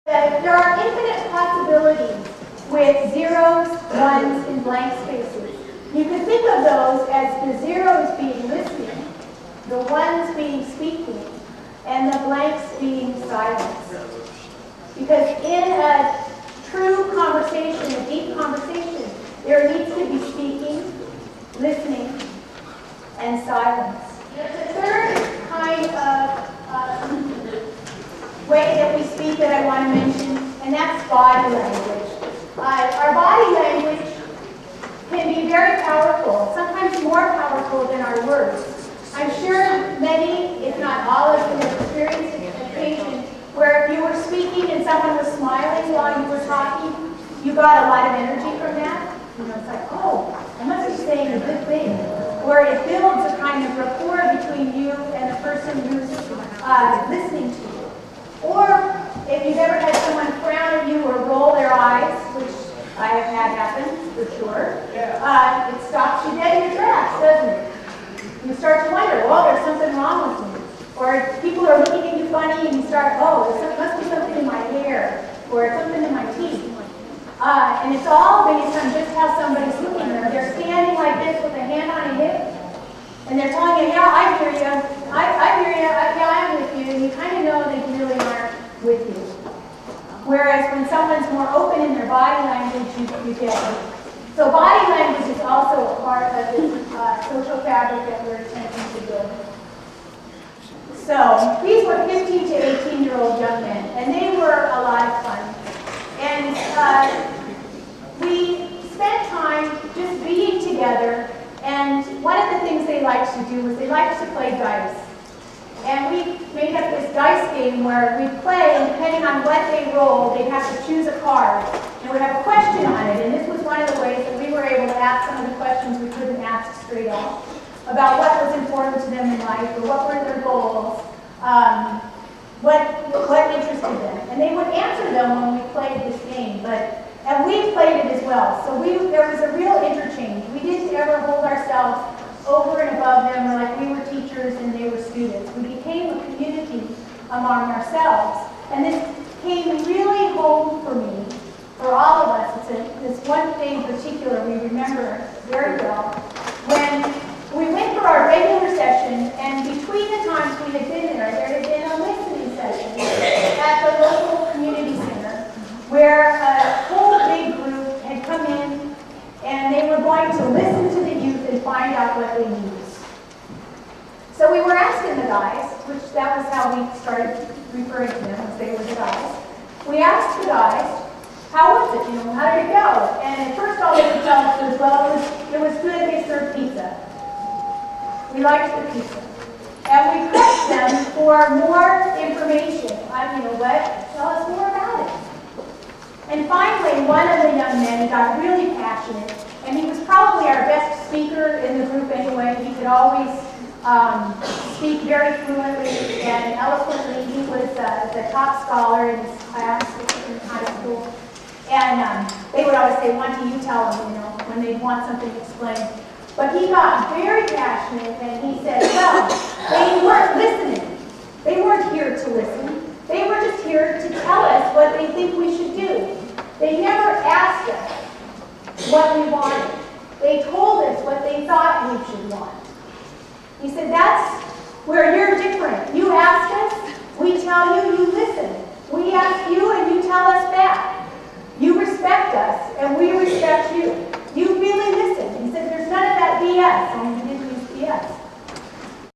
There are infinite possibilities with zeros, ones, and blank spaces. You can think of those as the zeros being listening, the ones being speaking, and the blanks being silence. Because in a true conversation, a deep conversation, there needs to be speaking, listening, and silence. The third kind of way that we speak that I want to mention, and that's body language. Our body language can be very powerful, sometimes more powerful than our words. I'm sure many, if not all of you, have experienced an occasion where if you were speaking and someone was smiling while you were talking, you got a lot of energy from that. You know, it's like, oh, I must be saying a good thing. Or it builds a kind of rapport between you and the person who's listening to you. Or if you've ever had someone frown at you or roll their eyes, which I have had happen for sure, it stops you dead in your tracks, doesn't it? You start to wonder, well, there's something wrong with me. Or people are looking at you funny and you start, oh, there must be something in my hair or something in my teeth. And it's all based on just how somebody's looking there. They're standing like this with a hand on a hip, and they're telling you, yeah, I hear you, I hear you, yeah, I'm with you, and you kind of know they really aren't with you. Whereas when someone's more open in their body language, you get it. So body language is also a part of this social fabric that we're attempting to build. So these were 15 to 18-year-old young men, and they were a lot of fun. And we spent time just being together, and one of the things they liked to do was they liked to play dice. And we made up this dice game where we'd play, and depending on what they rolled, they'd have to choose a card. And we'd have a question on it, and this was one of the ways that we were able to ask some of the questions we couldn't ask straight off about what was important to them in life, or what were their goals, what interested them. And they would answer them when we played this game, and we played it as well. So there was a real interchange. We didn't ever hold ourselves over and above them, or like we were teachers and they were students. We became a community among ourselves. And this came really home for me, for all of us. This one day in particular we remember very well, when we went for our regular session, and between the times we had been there had been a listening session at the local community center, where a whole big group had come in, and they were going to listen to the youth and find out what they needed. So we were asking the guys, which that was how we started referring to them, as they were the guys. We asked the guys, how was it? How did it go? And at first all they would tell us was, well, it was good, they served pizza. We liked the pizza. And we pressed them for more information. Tell us more about it. And finally, one of the young men got really passionate, and he was probably our best speaker in the group anyway. He could always speak very fluently and eloquently. He was the top scholar in his class in high school. And they would always say, why don't you tell them, when they'd want something explained. But he got very passionate, and he said, well, they weren't listening. They weren't here to listen. They were just here to tell us what they think we should do. They never asked us what we wanted. They told us what they thought we should want. He said, that's where you're different. You ask us, we tell you, you listen. We ask you, and you tell us back. You respect us, and we respect you. You really listen. He said, there's none of that BS. And he didn't use BS.